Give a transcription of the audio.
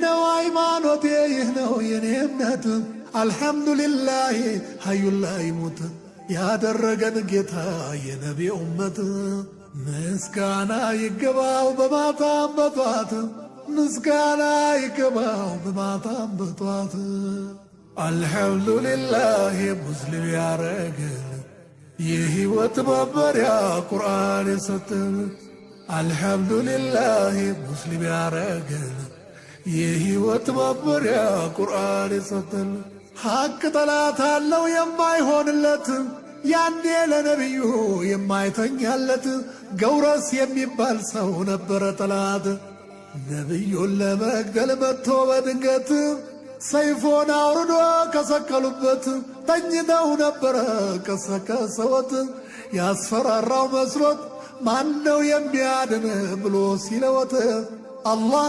ነው ሃይማኖቴ ይህ ነው የኔ እምነት አልሐምዱሊላህ ሀዩን ላይሙት ያደረገን ጌታ የነቢ ኡመት ምስጋና ይገባው በማታም በጧት ምስጋና ይገባው በማታም በጧት አልሐምዱሊላህ ሙስሊም ያረገን የህይወት መመሪያ ቁርአን የሰጠን አልሐምዱሊላህ ሙስሊም ያረገን የህይወት መመሪያ ቁርአን የሰጠን ሐቅ ጠላት አለው የማይሆንለት ያኔ ለነብዩ የማይተኛለት ገውረስ የሚባል ሰው ነበረ ጠላት ነብዩን ለመግደል መጥቶ በድንገት ሰይፎን አውርዶ ከሰቀሉበት ተኝተው ነበረ ከሰከሰወት ያስፈራራው መስሎት ማነው የሚያድን ብሎ ሲለወት አላህ